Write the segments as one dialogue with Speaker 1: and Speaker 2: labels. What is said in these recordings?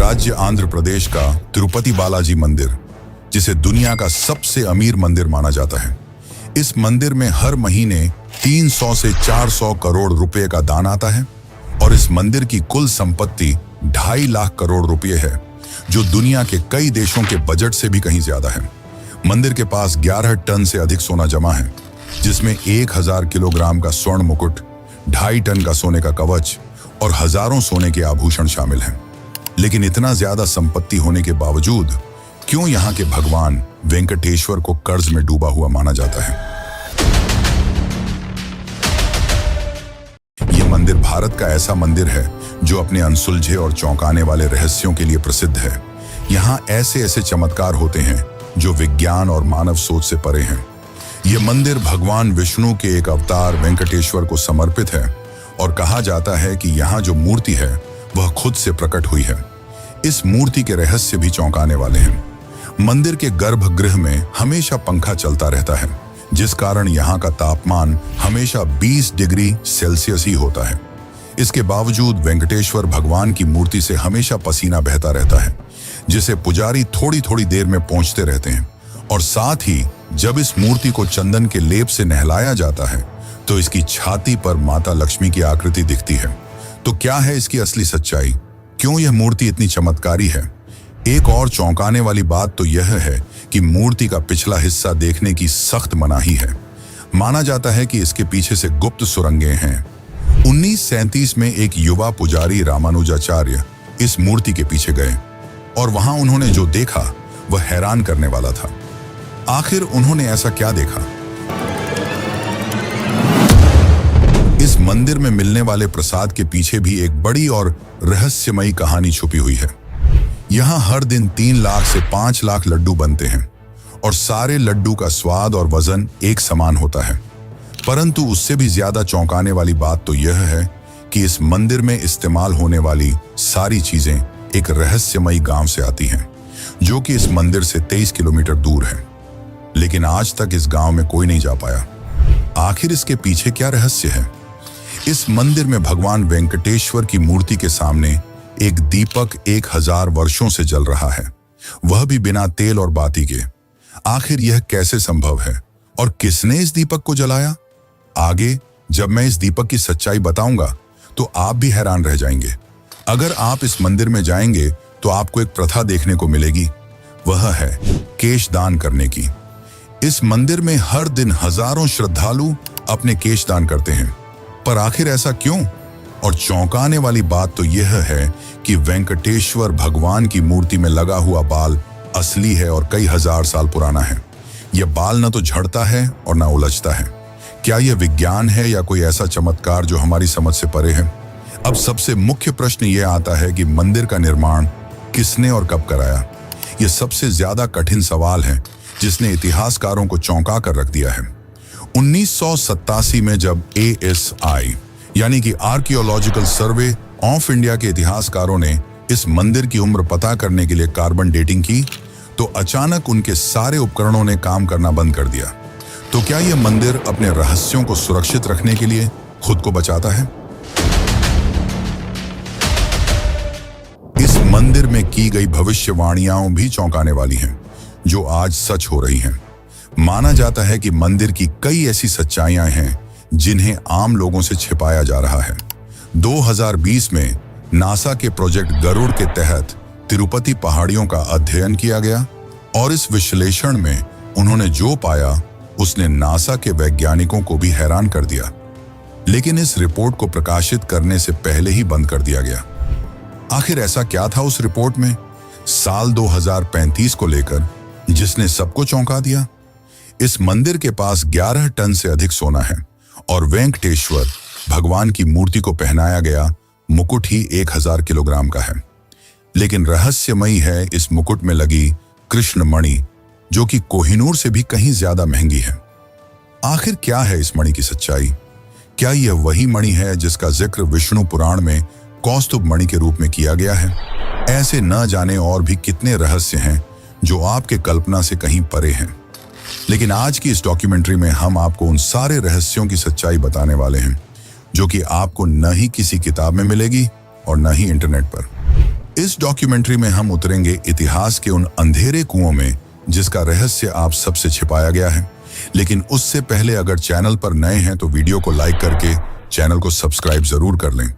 Speaker 1: राज्य आंध्र प्रदेश का तिरुपति बालाजी मंदिर, जिसे दुनिया का सबसे अमीर मंदिर माना जाता है। इस मंदिर में हर महीने 300 से 400 करोड़ रुपए का दान आता है और इस मंदिर की कुल संपत्ति 2.5 लाख करोड़ रुपए है, जो दुनिया के कई देशों के बजट से भी कहीं ज्यादा है। मंदिर के पास 11 टन से अधिक सोना जमा है, जिसमें 1000 किलोग्राम का स्वर्ण मुकुट, 2.5 टन का सोने का कवच और हजारों सोने के आभूषण शामिल हैं। लेकिन इतना ज्यादा संपत्ति होने के बावजूद क्यों यहाँ के भगवान वेंकटेश्वर को कर्ज में डूबा हुआ माना जाता है? यह मंदिर भारत का ऐसा मंदिर है जो अपने अनसुलझे और चौंकाने वाले रहस्यों के लिए प्रसिद्ध है। यहाँ ऐसे ऐसे चमत्कार होते हैं जो विज्ञान और मानव सोच से परे हैं। यह मंदिर भगवान विष्णु के एक अवतार वेंकटेश्वर को समर्पित है और कहा जाता है कि यहाँ जो मूर्ति है वह खुद से प्रकट हुई है। इस मूर्ति के रहस्य भी चौंकाने वाले हैं। मंदिर के गर्भगृह में हमेशा पंखा चलता रहता है, जिस कारण यहाँ का तापमान हमेशा 20 डिग्री सेल्सियस ही होता है। इसके बावजूद वेंकटेश्वर भगवान की मूर्ति से हमेशा पसीना बहता रहता है, जिसे पुजारी थोड़ी थोड़ी देर में पोंछते रहते हैं। और साथ ही जब इस मूर्ति को चंदन के लेप से नहलाया जाता है तो इसकी छाती पर माता लक्ष्मी की आकृति दिखती है। तो क्या है इसकी असली सच्चाई? क्यों यह मूर्ति इतनी चमत्कारी है? एक और चौंकाने वाली बात तो यह है कि मूर्ति का पिछला हिस्सा देखने की सख्त मनाही है। माना जाता है कि इसके पीछे से गुप्त सुरंगें हैं। 1937 में एक युवा पुजारी रामानुजाचार्य इस मूर्ति के पीछे गए और वहां उन्होंने जो देखा वह हैरान करने वाला था। आखिर उन्होंने ऐसा क्या देखा? इस मंदिर में मिलने वाले प्रसाद के पीछे भी एक बड़ी और रहस्यमयी कहानी छुपी हुई है। यहाँ हर दिन 3 लाख से 5 लाख लड्डू बनते हैं और सारे लड्डू का स्वाद और वजन एक समान होता है। परंतु उससे भी ज्यादा चौंकाने वाली बात तो यह है कि इस मंदिर में इस्तेमाल होने वाली सारी चीजें एक रहस्यमयी गांव से आती हैं, जो कि इस मंदिर से 23 किलोमीटर दूर है। लेकिन आज तक इस गांव में कोई नहीं जा पाया। आखिर इसके पीछे क्या रहस्य है? इस मंदिर में भगवान वेंकटेश्वर की मूर्ति के सामने एक दीपक 1000 वर्षों से जल रहा है, वह भी बिना तेल और बाती के। आखिर यह कैसे संभव है और किसने इस दीपक को जलाया? आगे जब मैं इस दीपक की सच्चाई बताऊंगा तो आप भी हैरान रह जाएंगे। अगर आप इस मंदिर में जाएंगे तो आपको एक प्रथा देखने को मिलेगी, वह है केश दान करने की। इस मंदिर में हर दिन हजारों श्रद्धालु अपने केश दान करते हैं, पर आखिर ऐसा क्यों? और चौंकाने वाली बात तो यह है कि वेंकटेश्वर भगवान की मूर्ति में लगा हुआ बाल असली है और कई हजार साल पुराना है। यह बाल न तो झड़ता है और न उलझता है। क्या यह विज्ञान है या कोई ऐसा चमत्कार जो हमारी समझ से परे है? अब सबसे मुख्य प्रश्न यह आता है कि मंदिर का निर्माण किसने और कब कराया? यह सबसे ज्यादा कठिन सवाल है जिसने इतिहासकारों को चौंका कर रख दिया है। 1987 में जब ASI यानी कि आर्कियोलॉजिकल सर्वे ऑफ इंडिया के इतिहासकारों ने इस मंदिर की उम्र पता करने के लिए कार्बन डेटिंग की, तो अचानक उनके सारे उपकरणों ने काम करना बंद कर दिया। तो क्या यह मंदिर अपने रहस्यों को सुरक्षित रखने के लिए खुद को बचाता है? इस मंदिर में की गई भविष्यवाणियां भी चौंकाने वाली हैं, जो आज सच हो रही हैं। माना जाता है कि मंदिर की कई ऐसी सच्चाइयां हैं जिन्हें आम लोगों से छिपाया जा रहा है। 2020 में नासा के प्रोजेक्ट गरुड़ के तहत तिरुपति पहाड़ियों का अध्ययन किया गया और इस विश्लेषण में उन्होंने जो पाया उसने नासा के वैज्ञानिकों को भी हैरान कर दिया। लेकिन इस रिपोर्ट को प्रकाशित करने से पहले ही बंद कर दिया गया। आखिर ऐसा क्या था उस रिपोर्ट में साल 2035 को लेकर जिसने सबको चौंका दिया? इस मंदिर के पास 11 टन से अधिक सोना है और वेंकटेश्वर भगवान की मूर्ति को पहनाया गया मुकुट ही 1000 किलोग्राम का है। लेकिन रहस्यमयी है इस मुकुट में लगी कृष्ण मणि, जो कि कोहिनूर से भी कहीं ज्यादा महंगी है। आखिर क्या है इस मणि की सच्चाई? क्या यह वही मणि है जिसका जिक्र विष्णु पुराण में कौस्तुभ मणि के रूप में किया गया है? ऐसे न जाने और भी कितने रहस्य हैं जो आपके कल्पना से कहीं परे हैं। लेकिन आज की इस डॉक्यूमेंट्री में हम आपको उन सारे रहस्यों की सच्चाई बताने वाले हैं जो कि आपको न ही किसी किताब में मिलेगी और न ही इंटरनेट पर। इस डॉक्यूमेंट्री में हम उतरेंगे इतिहास के उन अंधेरे कुओं में जिसका रहस्य आप सबसे छिपाया गया है। लेकिन उससे पहले अगर चैनल पर नए हैं तो वीडियो को लाइक करके चैनल को सब्सक्राइब जरूर कर लें।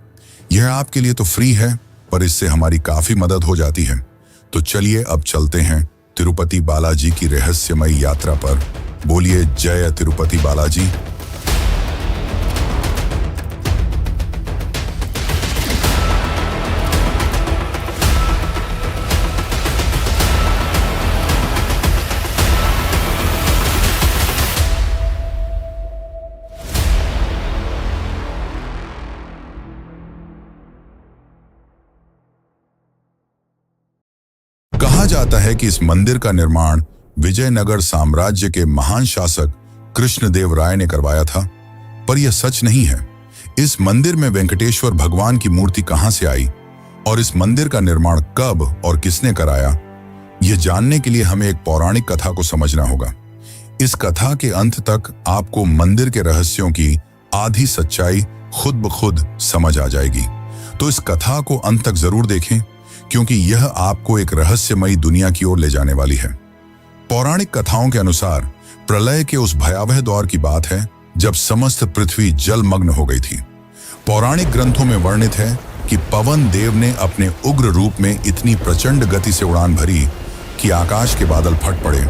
Speaker 1: यह आपके लिए तो फ्री है, पर इससे हमारी काफी मदद हो जाती है। तो चलिए अब चलते हैं तिरुपति बालाजी की रहस्यमयी यात्रा पर। बोलिए जय तिरुपति बालाजी। कहा जाता है कि इस मंदिर का निर्माण विजयनगर साम्राज्य के महान शासक कृष्णदेव राय ने करवाया था, पर यह सच नहीं है। इस मंदिर में वेंकटेश्वर भगवान की मूर्ति कहां से आई और इस मंदिर का निर्माण कब और किसने कराया, यह जानने के लिए हमें एक पौराणिक कथा को समझना होगा। इस कथा के अंत तक आपको मंदिर के रहस्यों की आधी सच्चाई खुद ब खुद समझ आ जाएगी। तो इस कथा को अंत तक जरूर देखें, क्योंकि यह आपको एक रहस्यमयी दुनिया की ओर ले जाने वाली है। पौराणिक कथाओं के अनुसार प्रलय के उस भयावह दौर की बात है जब समस्त पृथ्वी जलमग्न हो गई थी। पौराणिक ग्रंथों में वर्णित है कि पवन देव ने अपने उग्र रूप में इतनी प्रचंड गति से उड़ान भरी कि आकाश के बादल फट पड़े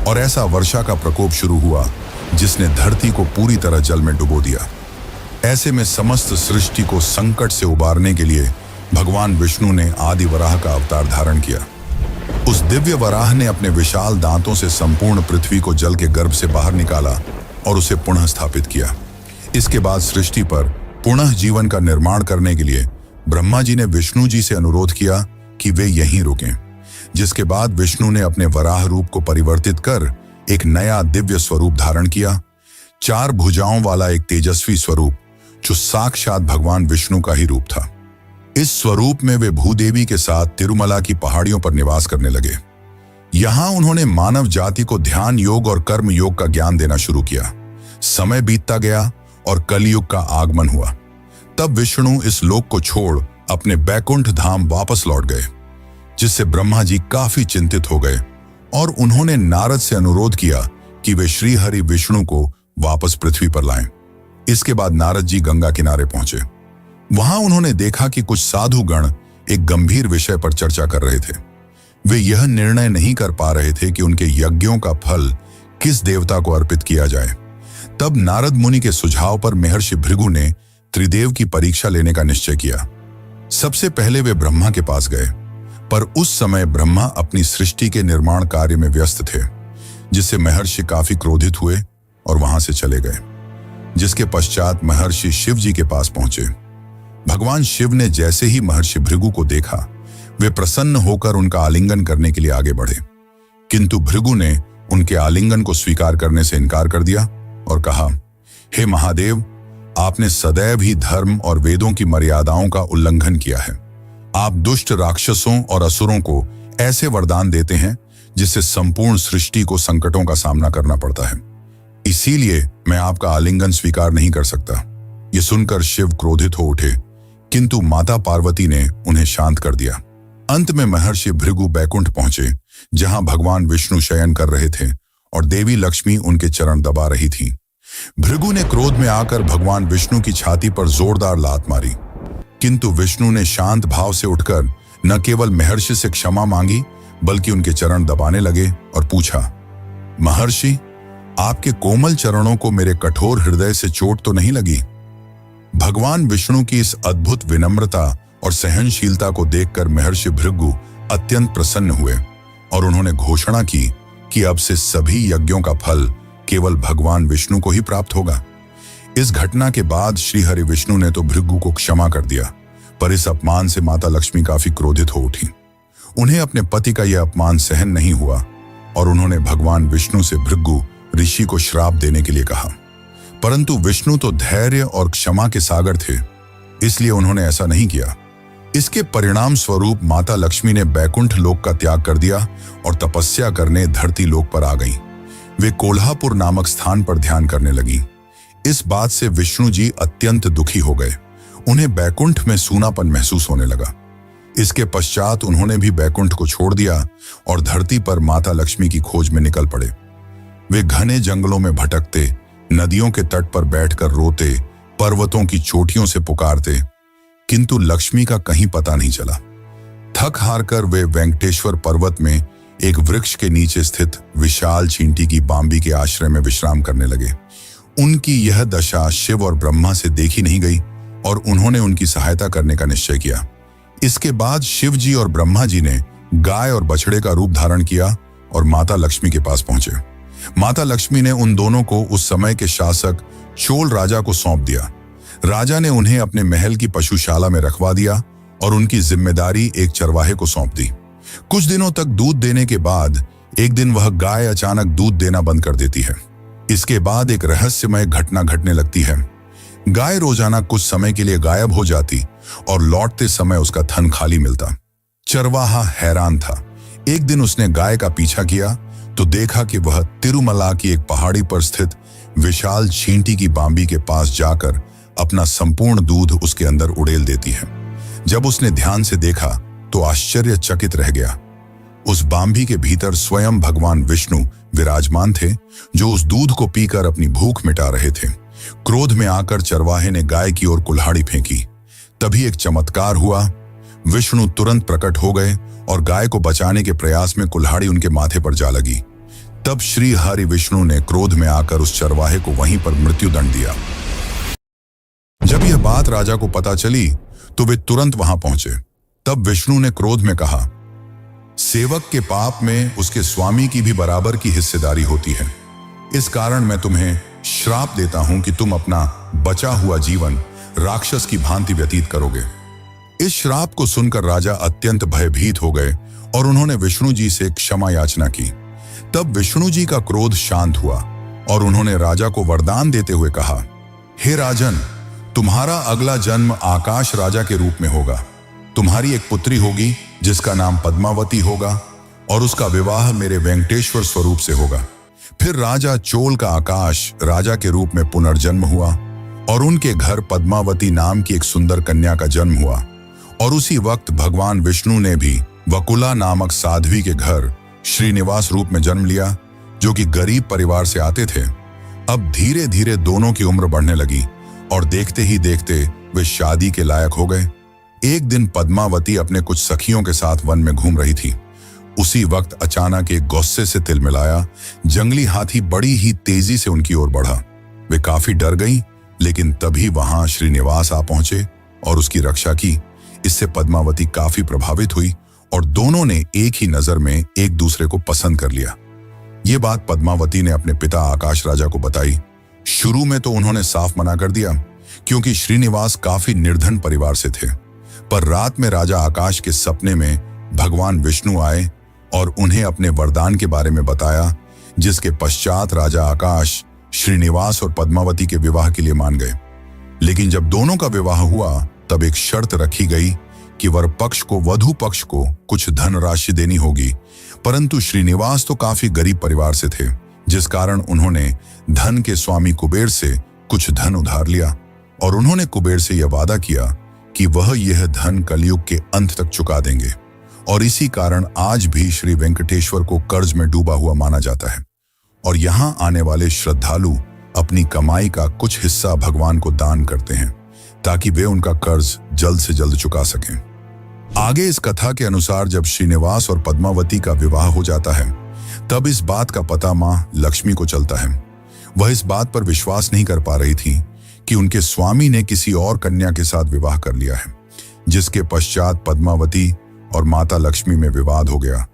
Speaker 1: और ऐसा वर्षा का प्रकोप शुरू हुआ जिसने धरती को पूरी तरह जल में डुबो दिया। ऐसे में समस्त सृष्टि को संकट से उबारने के लिए भगवान विष्णु ने आदि वराह का अवतार धारण किया। उस दिव्य वराह ने अपने विशाल दांतों से संपूर्ण पृथ्वी को जल के गर्भ से बाहर निकाला और उसे पुनः स्थापित किया। इसके बाद सृष्टि पर पुनः जीवन का निर्माण करने के लिए ब्रह्मा जी ने विष्णु जी से अनुरोध किया कि वे यहीं रुकें, जिसके बाद विष्णु ने अपने वराह रूप को परिवर्तित कर एक नया दिव्य स्वरूप धारण किया। 4 भुजाओं वाला एक तेजस्वी स्वरूप जो साक्षात भगवान विष्णु का ही रूप था। इस स्वरूप में वे भूदेवी के साथ तिरुमला की पहाड़ियों पर निवास करने लगे। यहां उन्होंने मानव जाति को ध्यान योग और कर्म योग का ज्ञान देना शुरू किया। समय बीतता गया और कलयुग का आगमन हुआ। तब विष्णु इस लोक को छोड़ अपने बैकुंठ धाम वापस लौट गए, जिससे ब्रह्मा जी काफी चिंतित हो गए और उन्होंने नारद से अनुरोध किया कि वे श्री हरि विष्णु को वापस पृथ्वी पर लाएं। इसके बाद नारद जी गंगा किनारे पहुंचे। वहां उन्होंने देखा कि कुछ साधु गण एक गंभीर विषय पर चर्चा कर रहे थे। वे यह निर्णय नहीं कर पा रहे थे कि उनके यज्ञों का फल किस देवता को अर्पित किया जाए। तब नारद मुनि के सुझाव पर महर्षि भृगु ने त्रिदेव की परीक्षा लेने का निश्चय किया। सबसे पहले वे ब्रह्मा के पास गए, पर उस समय ब्रह्मा अपनी सृष्टि के निर्माण कार्य में व्यस्त थे, जिससे महर्षि काफी क्रोधित हुए और वहां से चले गए। जिसके पश्चात महर्षि शिव जी के पास पहुंचे। भगवान शिव ने जैसे ही महर्षि भृगु को देखा, वे प्रसन्न होकर उनका आलिंगन करने के लिए आगे बढ़े, किंतु भृगु ने उनके आलिंगन को स्वीकार करने से इनकार कर दिया और कहा, हे महादेव, आपने सदैव ही धर्म और वेदों की मर्यादाओं का उल्लंघन किया है। आप दुष्ट राक्षसों और असुरों को ऐसे वरदान देते हैं जिससे संपूर्ण सृष्टि को संकटों का सामना करना पड़ता है। इसीलिए मैं आपका आलिंगन स्वीकार नहीं कर सकता। ये सुनकर शिव क्रोधित हो उठे, किंतु माता पार्वती ने उन्हें शांत कर दिया। अंत में महर्षि भृगु बैकुंठ पहुंचे, जहां भगवान विष्णु शयन कर रहे थे और देवी लक्ष्मी उनके चरण दबा रही थीं। भृगु ने क्रोध में आकर भगवान विष्णु की छाती पर जोरदार लात मारी, किंतु विष्णु ने शांत भाव से उठकर न केवल महर्षि से क्षमा मांगी, बल्कि उनके चरण दबाने लगे और पूछा, महर्षि, आपके कोमल चरणों को मेरे कठोर हृदय से चोट तो नहीं लगी? भगवान विष्णु की इस अद्भुत विनम्रता और सहनशीलता को देखकर महर्षि भृगु अत्यंत प्रसन्न हुए और उन्होंने घोषणा की कि अब से सभी यज्ञों का फल केवल भगवान विष्णु को ही प्राप्त होगा। इस घटना के बाद श्री हरि विष्णु ने तो भृगु को क्षमा कर दिया, पर इस अपमान से माता लक्ष्मी काफी क्रोधित हो उठी। उन्हें अपने पति का यह अपमान सहन नहीं हुआ और उन्होंने भगवान विष्णु से भृगु ऋषि को श्राप देने के लिए कहा, परंतु विष्णु तो धैर्य और क्षमा के सागर थे, इसलिए उन्होंने ऐसा नहीं किया। इसके परिणाम स्वरूप माता लक्ष्मी ने बैकुंठ लोक का त्याग कर दिया और तपस्या करने धरती लोक पर आ गईं। वे कोल्हापुर नामक स्थान पर ध्यान करने लगी। इस बात से विष्णु जी अत्यंत दुखी हो गए। उन्हें बैकुंठ में सूनापन महसूस होने लगा। इसके पश्चात उन्होंने भी बैकुंठ को छोड़ दिया और धरती पर माता लक्ष्मी की खोज में निकल पड़े। वे घने जंगलों में भटकते, नदियों के तट पर बैठकर रोते, पर्वतों की चोटियों से पुकारते, किंतु लक्ष्मी का कहीं पता नहीं चला। थक हार कर वे वेंकटेश्वर पर्वत में एक वृक्ष के नीचे स्थित विशाल चींटी की बांबी के आश्रय में विश्राम करने लगे। उनकी यह दशा शिव और ब्रह्मा से देखी नहीं गई और उन्होंने उनकी सहायता करने का निश्चय किया। इसके बाद शिव जी और ब्रह्मा जी ने गाय और बछड़े का रूप धारण किया और माता लक्ष्मी के पास पहुंचे। माता लक्ष्मी ने उन दोनों को उस समय के शासक चोल राजा को सौंप दिया। राजा ने उन्हें अपने महल की पशुशाला में रखवा दिया और उनकी जिम्मेदारी एक चरवाहे को सौंप दी। कुछ दिनों तक दूध देने के बाद एक दिन वह गाय अचानक दूध देना बंद कर देती है। इसके बाद एक रहस्यमय घटना घटने लगती है। गाय रोजाना कुछ समय के लिए गायब हो जाती और लौटते समय उसका थन खाली मिलता। चरवाहा हैरान था। एक दिन उसने गाय का पीछा किया तो देखा कि वह तिरुमला की एक पहाड़ी पर स्थित विशाल चींटी की बांबी के पास जाकर अपना संपूर्ण दूध उसके अंदर उड़ेल देती है। जब उसने ध्यान से देखा तो आश्चर्यचकित रह गया। उस बांबी के भीतर स्वयं भगवान विष्णु विराजमान थे, जो उस दूध को पीकर अपनी भूख मिटा रहे थे। क्रोध में आकर चरवाहे ने गाय की ओर कुल्हाड़ी फेंकी। तभी एक चमत्कार हुआ। विष्णु तुरंत प्रकट हो गए और गाय को बचाने के प्रयास में कुल्हाड़ी उनके माथे पर जा लगी। तब श्री हरि विष्णु ने क्रोध में आकर उस चरवाहे को वहीं पर मृत्युदंड दिया। जब यह बात राजा को पता चली तो वे तुरंत वहां पहुंचे। तब विष्णु ने क्रोध में कहा, सेवक के पाप में उसके स्वामी की भी बराबर की हिस्सेदारी होती है। इस कारण मैं तुम्हें श्राप देता हूं कि तुम अपना बचा हुआ जीवन राक्षस की भांति व्यतीत करोगे। इस श्राप को सुनकर राजा अत्यंत भयभीत हो गए और उन्होंने विष्णु जी से क्षमा याचना की। तब विष्णु जी का क्रोध शांत हुआ और उन्होंने राजा को वरदान देते हुए कहा, हे राजन, तुम्हारा अगला जन्म आकाश राजा के रूप में होगा। तुम्हारी एक पुत्री होगी जिसका नाम पद्मावती होगा और उसका विवाह मेरे वेंकटेश्वर स्वरूप से होगा। फिर राजा चोल का आकाश राजा के रूप में पुनर्जन्म हुआ और उनके घर पद्मावती नाम की एक सुंदर कन्या का जन्म हुआ। और उसी वक्त भगवान विष्णु ने भी वकुला नामक साध्वी के घर श्रीनिवास रूप में जन्म लिया, जो कि गरीब परिवार से आते थे। अब धीरे धीरे दोनों की उम्र बढ़ने लगी और देखते ही देखते वे शादी के लायक हो गए। एक दिन पद्मावती अपने कुछ सखियों के साथ वन में घूम रही थी। उसी वक्त अचानक एक गुस्से से तिलमिलाया जंगली हाथी बड़ी ही तेजी से उनकी ओर बढ़ा। वे काफी डर गईं, लेकिन तभी वहां श्रीनिवास आ पहुंचे और उसकी रक्षा की। इससे पद्मावती काफी प्रभावित हुई और दोनों ने एक ही नजर में एक दूसरे को पसंद कर लिया। ये बात पद्मावती ने अपने पिता आकाश राजा को बताई। शुरू में तो उन्होंने साफ मना कर दिया, क्योंकि श्रीनिवास काफी निर्धन परिवार से थे। पर रात में राजा आकाश के सपने में भगवान विष्णु आए और उन्हें अपने वरदान के बारे में बताया, जिसके पश्चात राजा आकाश श्रीनिवास और पद्मावती के विवाह के लिए मान गए। लेकिन जब दोनों का विवाह हुआ तब एक शर्त रखी गई कि वर पक्ष को वधू पक्ष को कुछ धनराशि देनी होगी। परंतु श्रीनिवास तो काफी गरीब परिवार से थे, जिस कारण उन्होंने धन के स्वामी कुबेर से कुछ धन उधार लिया और उन्होंने कुबेर से यह वादा किया कि वह यह धन कलयुग के अंत तक चुका देंगे। और इसी कारण आज भी श्री वेंकटेश्वर को कर्ज में डूबा हुआ माना जाता है और यहाँ आने वाले श्रद्धालु अपनी कमाई का कुछ हिस्सा भगवान को दान करते हैं, ताकि वे उनका कर्ज जल्द से जल्द चुका सकें। आगे इस कथा के अनुसार जब श्रीनिवास और पद्मावती का विवाह हो जाता है, तब इस बात का पता मां लक्ष्मी को चलता है। वह इस बात पर विश्वास नहीं कर पा रही थी कि उनके स्वामी ने किसी और कन्या के साथ विवाह कर लिया है, जिसके पश्चात पद्मावती और माता लक्ष्मी में विवाद हो गया।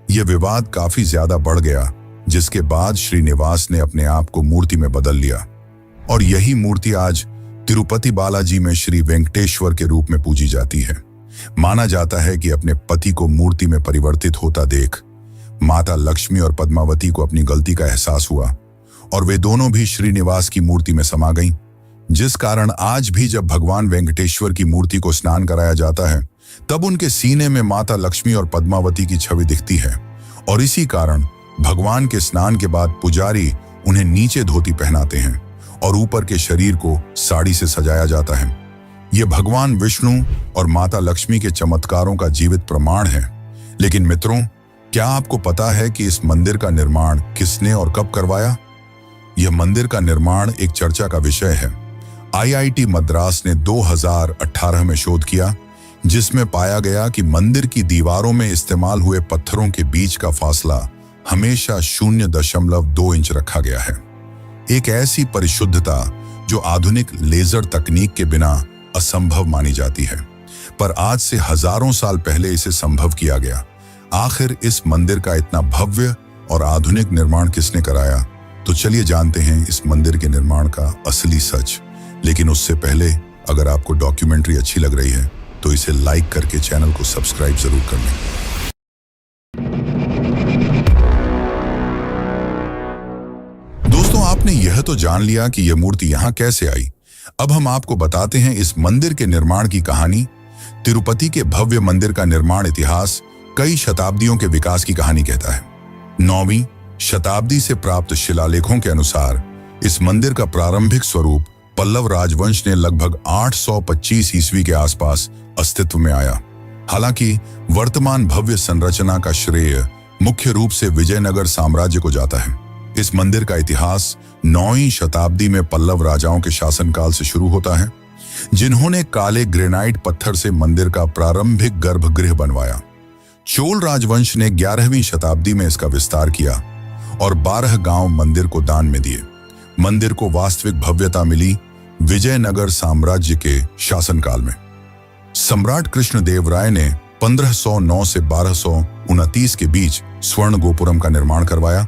Speaker 1: यह विवाद काफी ज्यादा बढ़ गया, जिसके बाद श्रीनिवास ने अपने आप को मूर्ति में बदल लिया और यही मूर्ति आज तिरुपति बालाजी में श्री वेंकटेश्वर के रूप में पूजी जाती है। माना जाता है कि अपने पति को मूर्ति में परिवर्तित होता देख माता लक्ष्मी और पद्मावती को अपनी गलती का एहसास हुआ और वे दोनों भी श्रीनिवास की मूर्ति में समा गईं, जिस कारण आज भी जब भगवान वेंकटेश्वर की मूर्ति को स्नान कराया जाता है, तब उनके सीने में माता लक्ष्मी और पद्मावती की छवि दिखती है। और इसी कारण भगवान के स्नान के बाद पुजारी उन्हें नीचे धोती पहनाते हैं और ऊपर के शरीर को साड़ी से सजाया जाता है। ये भगवान विष्णु और माता लक्ष्मी के चमत्कारों का जीवित प्रमाण है। लेकिन मित्रों, क्या आपको पता है कि इस मंदिर का निर्माण किसने और कब करवाया? यह मंदिर का निर्माण एक चर्चा का विषय है। आईआईटी मद्रास ने 2018 में शोध किया, जिसमें पाया गया कि मंदिर की दीवारों में इस्तेमाल हुए पत्थरों के बीच का फासला हमेशा 0.2 इंच रखा गया है। एक ऐसी परिशुद्धता जो आधुनिक लेजर तकनीक के बिना असंभव मानी जाती है, पर आज से हजारों साल पहले इसे संभव किया गया। आखिर इस मंदिर का इतना भव्य और आधुनिक निर्माण किसने कराया? तो चलिए जानते हैं इस मंदिर के निर्माण का असली सच। लेकिन उससे पहले, अगर आपको डॉक्यूमेंट्री अच्छी लग रही है तो इसे लाइक करके चैनल को सब्सक्राइब जरूर कर लें। दोस्तों, आपने यह तो जान लिया कि यह मूर्ति यहां कैसे आई। अब हम आपको बताते हैं इस मंदिर के निर्माण की कहानी। तिरुपति के भव्य मंदिर का निर्माण इतिहास कई शताब्दियों के विकास की कहानी कहता है। 9वीं शताब्दी से प्राप्त शिलालेखों के अनुसार इस मंदिर का प्रारंभिक स्वरूप पल्लव राजवंश ने लगभग 825 ईस्वी के आसपास अस्तित्व में आया। हालांकि वर्तमान भव्य संरचना का श्रेय मुख्य रूप से विजयनगर साम्राज्य को जाता है। इस मंदिर का इतिहास 9वीं शताब्दी में पल्लव राजाओं के शासनकाल से शुरू होता है, जिन्होंने काले ग्रेनाइट पत्थर से मंदिर का प्रारंभिक गर्भगृह बनवाया। चोल राजवंश ने 11वीं शताब्दी में इसका विस्तार किया और 12 गांव मंदिर को दान में दिए। मंदिर को वास्तविक भव्यता मिली विजयनगर साम्राज्य के शासनकाल में। सम्राट कृष्णदेव राय ने 1509 से 1229 के बीच स्वर्ण गोपुरम का निर्माण करवाया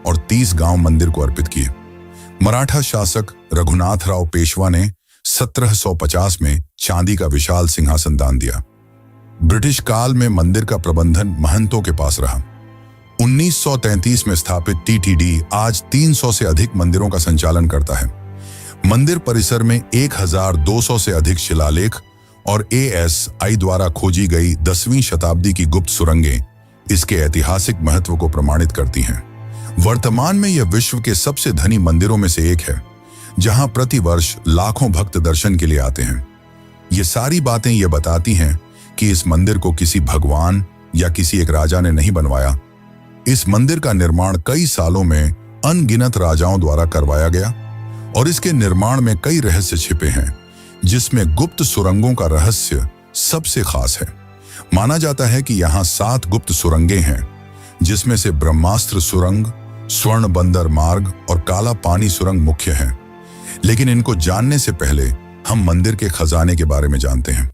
Speaker 1: और 30 गांव मंदिर को अर्पित किए। मराठा शासक रघुनाथराव पेशवा ने 1750 में चांदी का विशाल सिंहासन दान दिया। ब्रिटिश काल में मंदिर का प्रबंधन महंतों के पास रहा। 1933 में स्थापित टीटीडी आज 300 से अधिक मंदिरों का संचालन करता है। मंदिर परिसर में 1200 से अधिक शिलालेख और ASI द्वारा खोजी गई 10वीं शताब्दी की गुप्त सुरंगें इसके ऐतिहासिक महत्व को प्रमाणित करती हैं। वर्तमान में यह विश्व के सबसे धनी मंदिरों में से एक है, जहां प्रतिवर्ष लाखों भक्त दर्शन के लिए आते हैं। ये सारी बातें ये बताती हैं कि इस मंदिर को किसी भगवान या किसी एक राजा ने नहीं बनवाया। इस मंदिर का निर्माण कई सालों में अनगिनत राजाओं द्वारा करवाया गया और इसके निर्माण में कई रहस्य छिपे हैं, जिसमें गुप्त सुरंगों का रहस्य सबसे खास है। माना जाता है कि यहाँ 7 गुप्त सुरंगें हैं, जिसमें से ब्रह्मास्त्र सुरंग, स्वर्ण बंदर मार्ग और काला पानी सुरंग मुख्य हैं। लेकिन इनको जानने से पहले हम मंदिर के खजाने के बारे में जानते हैं।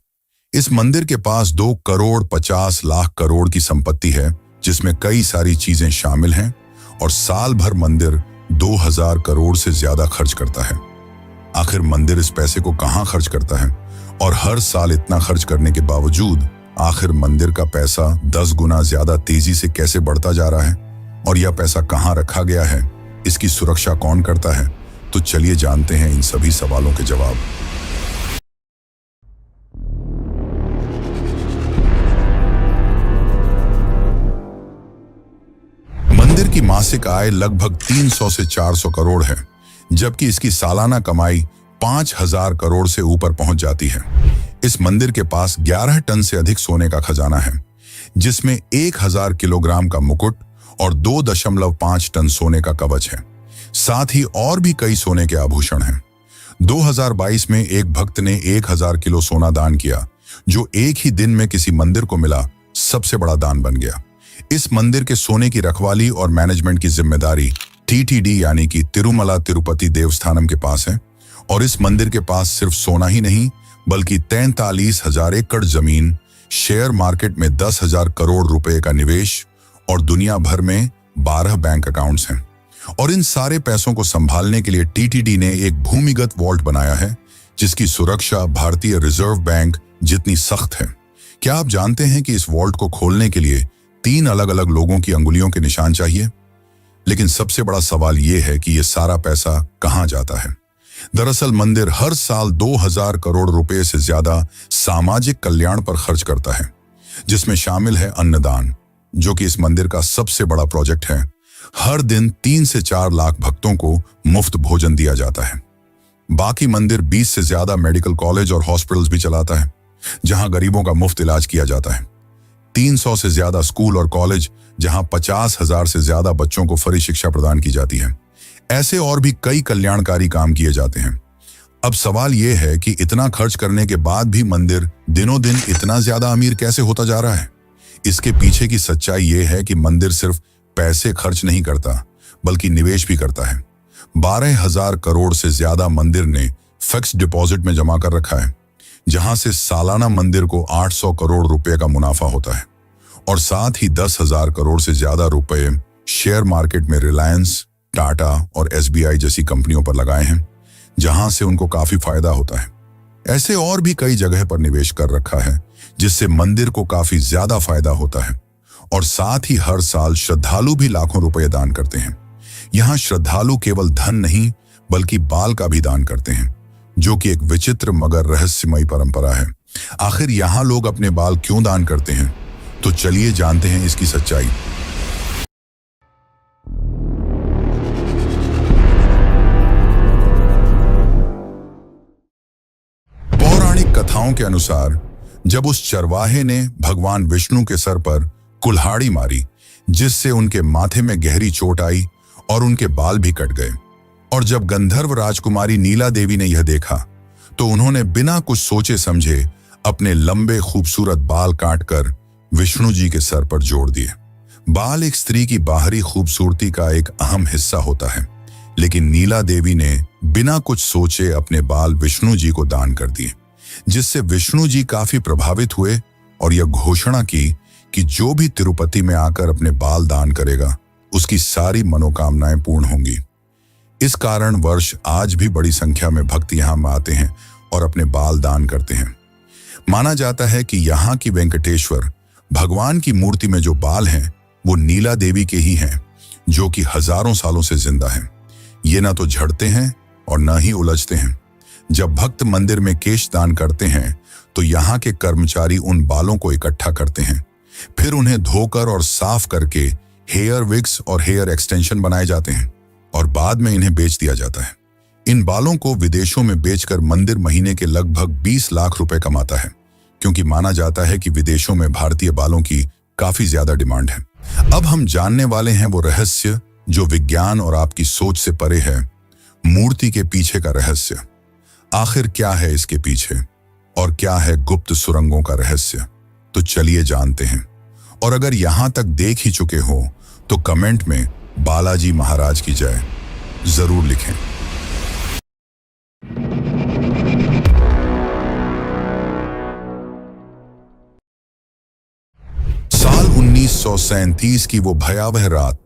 Speaker 1: इस मंदिर के पास 2 करोड़ 50 लाख करोड़ की संपत्ति है, जिसमें कई सारी चीजें शामिल हैं और साल भर मंदिर 2000 करोड़ से ज्यादा खर्च करता है। आखिर मंदिर इस पैसे को कहां खर्च करता है और हर साल इतना खर्च करने के बावजूद आखिर मंदिर का पैसा 10 गुना ज्यादा तेजी से कैसे बढ़ता जा रहा है और यह पैसा कहां रखा गया है, इसकी सुरक्षा कौन करता है? तो चलिए जानते हैं इन सभी सवालों के जवाब। मंदिर की मासिक आय लगभग 300 से 400 करोड़ है, जबकि इसकी सालाना कमाई 5000 करोड़ से ऊपर पहुंच जाती है। इस मंदिर के पास 11 टन से अधिक सोने का खजाना है, जिसमें 1000 किलोग्राम का मुकुट और 2.5 टन सोने का कवच है। साथ ही और भी कई सोने के आभूषण हैं। 2022 में एक भक्त ने 1000 किलो सोना दान किया, जो एक ही दिन में किसी मंदिर को मिला सबसे बड़ा दान बन गया। इस मंदिर के सोने की रखवाली और मैनेजमेंट की जिम्मेदारी टीटीडी यानी कि तिरुमला तिरुपति देवस्थानम के पास है और इस मंदिर के पास सिर्फ सोना ही नहीं बल्कि 43,000 एकड़ जमीन, शेयर मार्केट में 10,000 करोड़ रुपए का निवेश और दुनिया भर में 12 बैंक अकाउंट्स हैं। और इन सारे पैसों को संभालने के लिए टीटीडी ने एक भूमिगत वॉल्ट बनाया है, जिसकी सुरक्षा भारतीय रिजर्व बैंक जितनी सख्त है। क्या आप जानते हैं कि इस वॉल्ट को खोलने के लिए 3 अलग अलग लोगों की अंगुलियों के निशान चाहिए? लेकिन सबसे बड़ा सवाल यह है कि यह सारा पैसा कहां जाता है। दरअसल मंदिर हर साल 2000 करोड़ रुपए से ज्यादा सामाजिक कल्याण पर खर्च करता है, जिसमें शामिल है अन्नदान, जो कि इस मंदिर का सबसे बड़ा प्रोजेक्ट है। हर दिन 3 से 4 लाख भक्तों को मुफ्त भोजन दिया जाता है। बाकी मंदिर 20 से ज्यादा मेडिकल कॉलेज और हॉस्पिटल्स भी चलाता है, जहां गरीबों का मुफ्त इलाज किया जाता है। 300 से ज्यादा स्कूल और कॉलेज, जहां 50,000 से ज्यादा बच्चों को फ्री शिक्षा प्रदान की जाती है। ऐसे और भी कई कल्याणकारी काम किए जाते हैं। अब सवाल यह है कि इतना खर्च करने के बाद भी मंदिर दिनों दिन इतना ज्यादा अमीर कैसे होता जा रहा है। इसके पीछे की सच्चाई यह है कि मंदिर सिर्फ पैसे खर्च नहीं करता, बल्कि निवेश भी करता है। 12,000 करोड़ से ज्यादा मंदिर ने फिक्स्ड डिपॉजिट में जमा कर रखा है, जहां से सालाना मंदिर को 800 करोड़ रुपए का मुनाफा होता है। और साथ ही 10,000 करोड़ से ज्यादा रुपए शेयर मार्केट में रिलायंस, टाटा और SBI जैसी कंपनियों पर लगाए हैं, जहां से उनको काफी फायदा होता है। ऐसे और भी कई जगह पर निवेश कर रखा है, जिससे मंदिर को काफी ज्यादा फायदा होता है। और साथ ही हर साल श्रद्धालु भी लाखों रुपए दान करते हैं। यहाँ श्रद्धालु केवल धन नहीं, बल्कि बाल का भी दान करते हैं, जो कि एक विचित्र मगर रहस्यमयी परंपरा है। आखिर यहाँ लोग अपने बाल क्यों दान करते हैं? तो चलिए जानते हैं इसकी सच्चाई। पौराणिक कथाओं के अनुसार जब उस चरवाहे ने भगवान विष्णु के सर पर कुल्हाड़ी मारी, जिससे उनके माथे में गहरी चोट आई और उनके बाल भी कट गए, और जब गंधर्व राजकुमारी नीला देवी ने यह देखा, तो उन्होंने बिना कुछ सोचे समझे अपने लंबे खूबसूरत बाल काटकर विष्णु जी के सर पर जोड़ दिए। बाल एक स्त्री की बाहरी खूबसूरती का एक अहम हिस्सा होता है, लेकिन नीला देवी ने बिना कुछ सोचे अपने बाल विष्णु जी को दान कर दिए, जिससे विष्णु जी काफी प्रभावित हुए और यह घोषणा की कि जो भी तिरुपति में आकर अपने बाल दान करेगा, उसकी सारी मनोकामनाएं पूर्ण होंगी। इस कारण वर्ष आज भी बड़ी संख्या में भक्त यहाँ आते हैं और अपने बाल दान करते हैं। माना जाता है कि यहाँ की वेंकटेश्वर भगवान की मूर्ति में जो बाल हैं, वो नीला देवी के ही हैं, जो कि हजारों सालों से जिंदा हैं। ये ना तो झड़ते हैं और न ही उलझते हैं। जब भक्त मंदिर में केश दान करते हैं, तो यहाँ के कर्मचारी उन बालों को इकट्ठा करते हैं, फिर उन्हें धोकर और साफ करके हेयर विग्स और हेयर एक्सटेंशन बनाए जाते हैं और बाद में इन्हें बेच दिया जाता है। इन बालों को विदेशों में बेचकर मंदिर महीने के लगभग 20 लाख रुपए कमाता है, क्योंकि माना जाता है कि विदेशों में भारतीय बालों की काफी ज्यादा डिमांड है। अब हम जानने वाले हैं वो रहस्य जो विज्ञान और आपकी सोच से परे है, मूर्ति के पीछे का रहस्य। आखिर क्या है इसके पीछे, और क्या है गुप्त सुरंगों का रहस्य? तो चलिए जानते हैं। और अगर यहां तक देख ही चुके हो तो कमेंट में बालाजी महाराज की जय जरूर लिखें। साल 1937 की वो भयावह रात,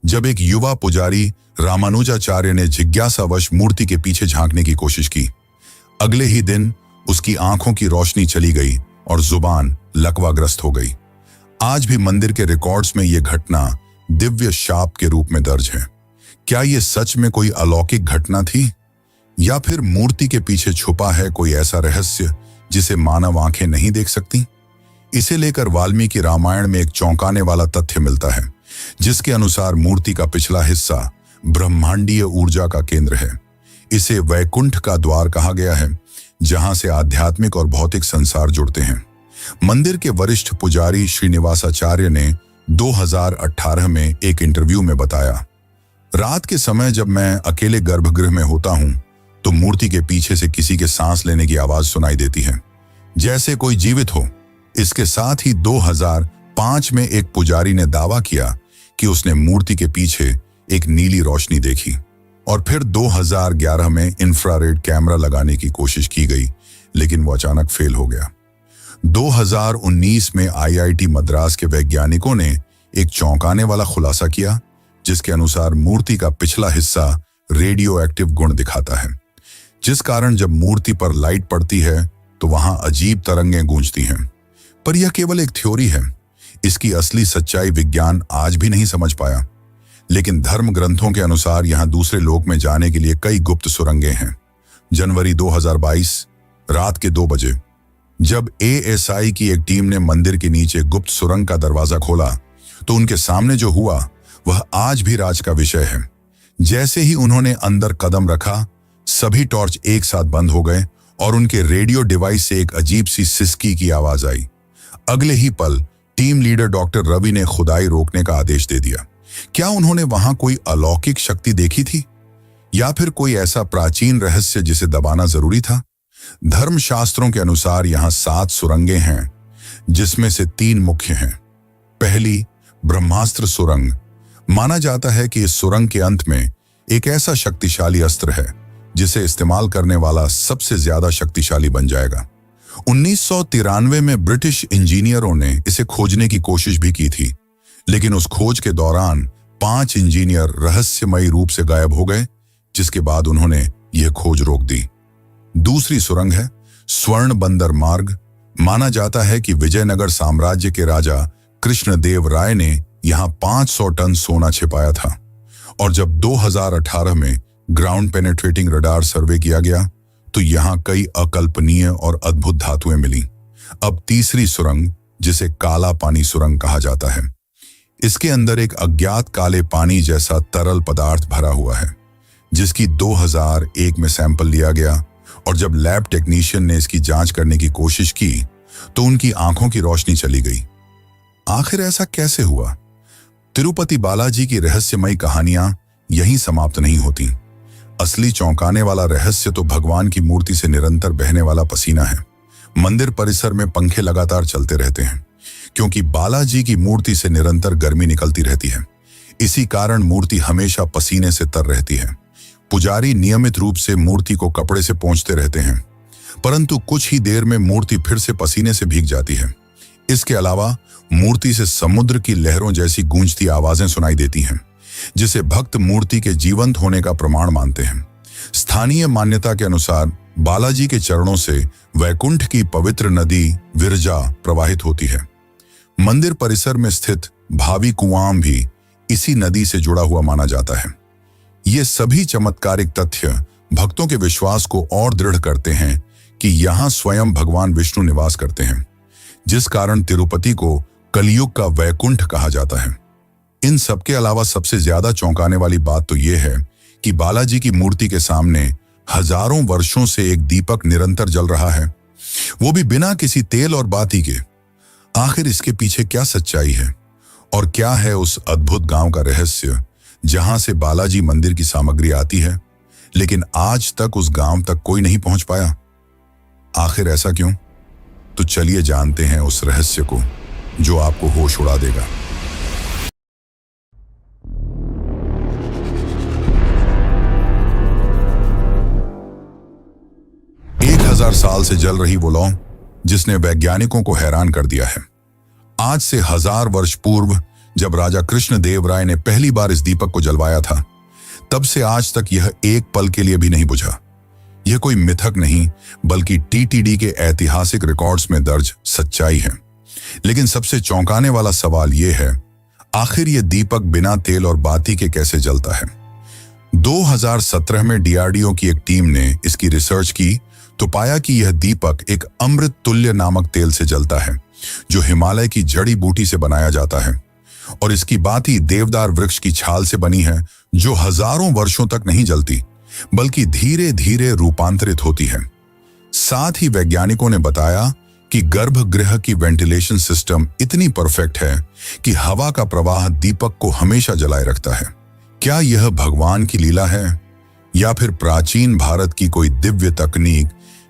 Speaker 1: जब एक युवा पुजारी रामानुजाचार्य ने जिज्ञासावश मूर्ति के पीछे झांकने की कोशिश की। अगले ही दिन उसकी आंखों की रोशनी चली गई और जुबान लकवाग्रस्त हो गई। आज भी मंदिर के रिकॉर्ड्स में यह घटना दिव्य शाप के रूप में दर्ज है। क्या यह सच में कोई अलौकिक घटना थी, या फिर मूर्ति के पीछे छुपा है कोई ऐसा रहस्य जिसे मानव आंखें नहीं देख सकती? इसे लेकर वाल्मीकि रामायण में एक चौंकाने वाला तथ्य मिलता है, जिसके अनुसार मूर्ति का पिछला हिस्सा ब्रह्मांडीय ऊर्जा का केंद्र है। इसे वैकुंठ का द्वार कहा गया है, जहां से आध्यात्मिक और भौतिक संसार जुड़ते हैं। मंदिर के वरिष्ठ पुजारी श्रीनिवासाचार्य ने 2018 में एक इंटरव्यू में बताया, रात के समय जब मैं अकेले गर्भगृह में होता हूं, तो मूर्ति के पीछे से किसी के सांस लेने की आवाज सुनाई देती है, जैसे कोई जीवित हो। इसके साथ ही 2005 में एक पुजारी ने दावा किया कि उसने मूर्ति के पीछे एक नीली रोशनी देखी। और फिर 2011 में इंफ्रारेड कैमरा लगाने की कोशिश की गई, लेकिन वो अचानक फेल हो गया। 2019 में IIT मद्रास के वैज्ञानिकों ने एक चौंकाने वाला खुलासा किया, जिसके अनुसार मूर्ति का पिछला हिस्सा रेडियो एक्टिव गुण दिखाता है, जिस कारण जब मूर्ति पर लाइट पड़ती है तो वहां अजीब तरंगें गूंजती हैं। पर यह केवल एक थ्योरी है। इसकी असली सच्चाई विज्ञान आज भी नहीं समझ पाया। लेकिन धर्म ग्रंथों के अनुसार यहां दूसरे लोक में जाने के लिए कई गुप्त सुरंगें हैं। जनवरी 2022 रात के 2 बजे जब ASI की एक टीम ने मंदिर के नीचे गुप्त सुरंग का दरवाजा खोला, तो उनके सामने जो हुआ वह आज भी राज का विषय है। जैसे ही उन्होंने अंदर कदम रखा, सभी टॉर्च एक साथ बंद हो गए और उनके रेडियो डिवाइस से एक अजीब सी सिसकी की आवाज आई। अगले ही पल टीम लीडर डॉक्टर रवि ने खुदाई रोकने का आदेश दे दिया। क्या उन्होंने वहां कोई अलौकिक शक्ति देखी थी या फिर कोई ऐसा प्राचीन रहस्य जिसे दबाना जरूरी था? धर्मशास्त्रों के अनुसार यहां 7 सुरंगें हैं, जिसमें से 3 मुख्य हैं। पहली, ब्रह्मास्त्र सुरंग। माना जाता है कि इस सुरंग के अंत में एक ऐसा शक्तिशाली अस्त्र है जिसे इस्तेमाल करने वाला सबसे ज्यादा शक्तिशाली बन जाएगा। 1993 में ब्रिटिश इंजीनियरों ने इसे खोजने की कोशिश भी की थी, लेकिन उस खोज के दौरान 5 इंजीनियर रहस्यमयी रूप से गायब हो गए, जिसके बाद उन्होंने यह खोज रोक दी। दूसरी सुरंग है स्वर्ण बंदर मार्ग। माना जाता है कि विजयनगर साम्राज्य के राजा कृष्णदेव राय ने यहां 500 टन सोना छिपाया था, और जब 2018 में ग्राउंड पेनेट्रेटिंग रडार सर्वे किया गया तो यहां कई अकल्पनीय और अद्भुत धातुएं मिली। अब तीसरी सुरंग, जिसे काला पानी सुरंग कहा जाता है, इसके अंदर एक अज्ञात काले पानी जैसा तरल पदार्थ भरा हुआ है, जिसकी 2001 में सैंपल लिया गया, और जब लैब टेक्नीशियन ने इसकी जांच करने की कोशिश की तो उनकी आंखों की रोशनी चली गई। आखिर ऐसा कैसे हुआ? तिरुपति बालाजी की रहस्यमयी कहानियां यहीं समाप्त नहीं होती। असली चौंकाने वाला रहस्य तो भगवान की मूर्ति से निरंतर बहने वाला पसीना है। मंदिर परिसर में पंखे लगातार चलते रहते हैं, क्योंकि बालाजी की मूर्ति से निरंतर गर्मी निकलती रहती है। इसी कारण मूर्ति हमेशा पसीने से तर रहती है। पुजारी नियमित रूप से मूर्ति को कपड़े से पोंछते रहते हैं, परंतु कुछ ही देर में मूर्ति फिर से पसीने से भीग जाती है। इसके अलावा मूर्ति से समुद्र की लहरों जैसी गूंजती आवाजें सुनाई देती हैं, जिसे भक्त मूर्ति के जीवंत होने का प्रमाण मानते हैं। स्थानीय मान्यता के अनुसार बालाजी के चरणों से वैकुंठ की पवित्र नदी विरजा प्रवाहित होती है। मंदिर परिसर में स्थित भावी कुआं भी इसी नदी से जुड़ा हुआ माना जाता है। ये सभी चमत्कारिक तथ्य भक्तों के विश्वास को और दृढ़ करते हैं कि यहाँ स्वयं भगवान विष्णु निवास करते हैं, जिस कारण तिरुपति को कलियुग का वैकुंठ कहा जाता है। इन सबके अलावा सबसे ज्यादा चौंकाने वाली बात तो यह है कि बालाजी की मूर्ति के सामने हजारों वर्षों से एक दीपक निरंतर जल रहा है, वो भी बिना किसी तेल और बाती के। आखिर इसके पीछे क्या सच्चाई है और क्या है उस अद्भुत गांव का रहस्य जहां से बालाजी मंदिर की सामग्री आती है, लेकिन आज तक उस गांव तक कोई नहीं पहुंच पाया? आखिर ऐसा क्यों? तो चलिए जानते हैं उस रहस्य को जो आपको होश उड़ा देगा। 1000 साल से जल रही वो लौ जिसने वैज्ञानिकों को हैरान कर दिया है। आज से 1000 वर्ष पूर्व जब राजा कृष्णदेव राय ने पहली बार इस दीपक को जलवाया था, तब से आज तक यह एक पल के लिए भी नहीं बुझा। यह कोई मिथक नहीं, बल्कि टीटीडी के ऐतिहासिक रिकॉर्ड्स में दर्ज सच्चाई है। लेकिन सबसे चौंकाने वाला सवाल यह है, आखिर यह दीपक बिना तेल और बाती के कैसे जलता है? 2017 में डीआरडीओ की एक टीम ने इसकी रिसर्च की तो पाया कि यह दीपक एक अमृत तुल्य नामक तेल से जलता है, जो हिमालय की जड़ी बूटी से बनाया जाता है, और इसकी बाती देवदार वृक्ष की छाल से बनी है, जो हजारों वर्षों तक नहीं जलती बल्कि धीरे धीरे रूपांतरित होती है। साथ ही वैज्ञानिकों ने बताया कि गर्भगृह की वेंटिलेशन सिस्टम इतनी परफेक्ट है कि हवा का प्रवाह दीपक को हमेशा जलाए रखता है। क्या यह भगवान की लीला है या फिर प्राचीन भारत की कोई दिव्य तकनीक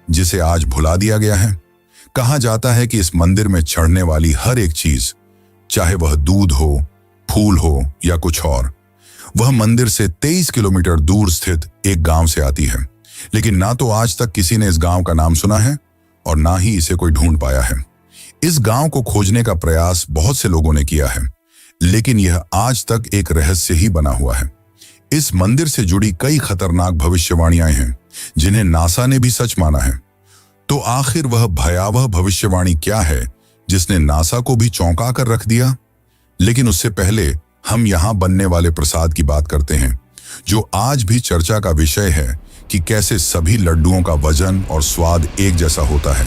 Speaker 1: जिसे आज भुला दिया गया है? कहा जाता है कि इस मंदिर में चढ़ने वाली हर एक चीज, चाहे वह दूध हो, फूल हो या कुछ और, वह मंदिर से 23 किलोमीटर दूर स्थित एक गांव से आती है। लेकिन ना तो आज तक किसी ने इस गांव का नाम सुना है और ना ही इसे कोई ढूंढ पाया है। इस गांव को खोजने का प्रयास बहुत से लोगों ने किया है, लेकिन यह आज तक एक रहस्य ही बना हुआ है। इस मंदिर से जुड़ी कई खतरनाक भविष्यवाणियां हैं जिन्हें नासा ने भी सच माना है। तो आखिर वह भयावह भविष्यवाणी क्या है जिसने नासा को भी चौंका कर रख दिया? लेकिन उससे पहले हम यहां बनने वाले प्रसाद की बात करते हैं, जो आज भी चर्चा का विषय है कि कैसे सभी लड्डुओं का वजन और स्वाद एक जैसा होता है।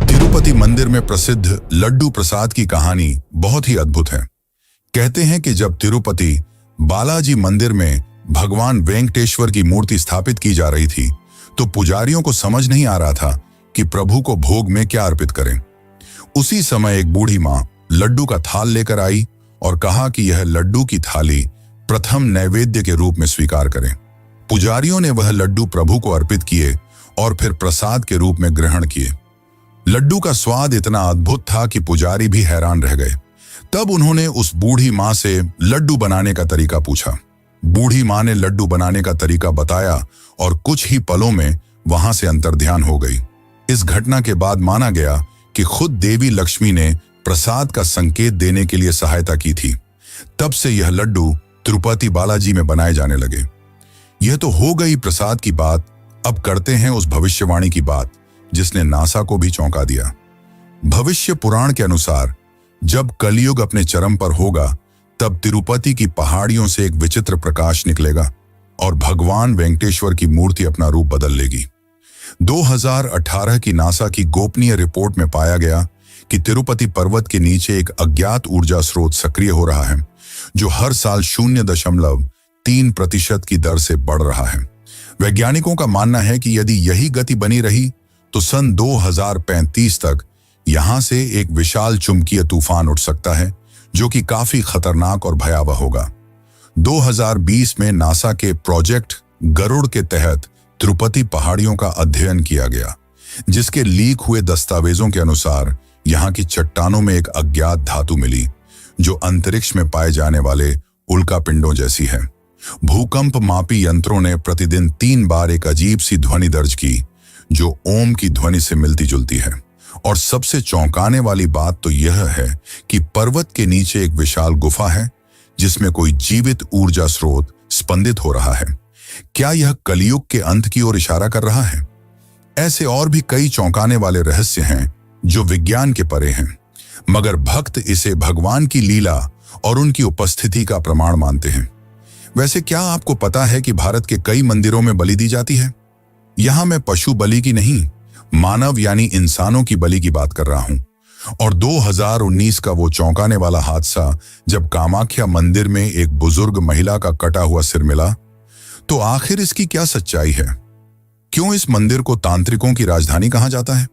Speaker 1: तिरुपति मंदिर मंदिर में प्रसिद्ध लड्डू प्रसाद की कहानी बहुत ही अद्भुत है। कहते हैं कि जब तिरुपति बालाजी मंदिर में भगवान वेंकटेश्वर की मूर्ति स्थापित की जा रही थी, तो पुजारियों को समझ नहीं आ रहा था कि प्रभु को भोग में क्या अर्पित करें। उसी समय एक बूढ़ी मां लड्डू का थाल लेकर आई और कहा कि यह लड्डू की थाली प्रथम नैवेद्य के रूप में स्वीकार करें। पुजारियों ने वह लड्डू प्रभु को अर्पित किए और फिर प्रसाद के रूप में ग्रहण किए। लड्डू का स्वाद इतना अद्भुत था कि पुजारी भी हैरान रह गए। तब उन्होंने उस बूढ़ी मां से लड्डू बनाने का तरीका पूछा। बूढ़ी मां ने लड्डू बनाने का तरीका बताया और कुछ ही पलों में वहां से अंतर्ध्यान हो गई। इस घटना के बाद माना गया कि खुद देवी लक्ष्मी ने प्रसाद का संकेत देने के लिए सहायता की थी। तब से यह लड्डू तिरुपति बालाजी में बनाए जाने लगे। यह तो हो गई प्रसाद की बात। अब करते हैं उस भविष्यवाणी की बात जिसने नासा को भी चौंका दिया। भविष्य पुराण के अनुसार जब कलयुग अपने चरम पर होगा, तब तिरुपति की पहाड़ियों से एक विचित्र प्रकाश निकलेगा और भगवान वेंकटेश्वर की मूर्ति अपना रूप बदल लेगी। 2018 की नासा की गोपनीय रिपोर्ट में पाया गया कि तिरुपति पर्वत के नीचे एक अज्ञात ऊर्जा स्रोत सक्रिय हो रहा है, जो हर साल 0.3% की दर से बढ़ रहा है। वैज्ञानिकों का मानना है कि यदि यही गति बनी रही तो सन 2035 तक यहां से एक विशाल चुंबकीय तूफान उठ सकता है, जो कि काफी खतरनाक और भयावह होगा। 2020 में नासा के प्रोजेक्ट गरुड़ के तहत तिरुपति पहाड़ियों का अध्ययन किया गया, जिसके लीक हुए दस्तावेजों के अनुसार यहां की चट्टानों में एक अज्ञात धातु मिली, जो अंतरिक्ष में पाए जाने वाले उल्कापिंडों जैसी है। भूकंप मापी यंत्रों ने प्रतिदिन 3 बार एक अजीब सी ध्वनि दर्ज की, जो ओम की ध्वनि से मिलती जुलती है। और सबसे चौंकाने वाली बात तो यह है कि पर्वत के नीचे एक विशाल गुफा है, जिसमें कोई जीवित ऊर्जा स्रोत स्पंदित हो रहा है। क्या यह कलयुग के अंत की ओर इशारा कर रहा है? ऐसे और भी कई चौंकाने वाले रहस्य हैं जो विज्ञान के परे हैं, मगर भक्त इसे भगवान की लीला और उनकी उपस्थिति का प्रमाण मानते हैं। वैसे क्या आपको पता है कि भारत के कई मंदिरों में बलि दी जाती है? यहां मैं पशु बलि की नहीं, मानव यानी इंसानों की बलि की बात कर रहा हूं। और 2019 का वो चौंकाने वाला हादसा, जब कामाख्या मंदिर में एक बुजुर्ग महिला का कटा हुआ सिर मिला, तो आखिर इसकी क्या सच्चाई है? क्यों इस मंदिर को तांत्रिकों की राजधानी कहा जाता है?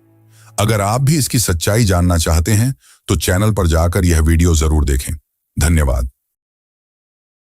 Speaker 1: अगर आप भी इसकी सच्चाई जानना चाहते हैं तो चैनल पर जाकर यह वीडियो जरूर देखें। धन्यवाद।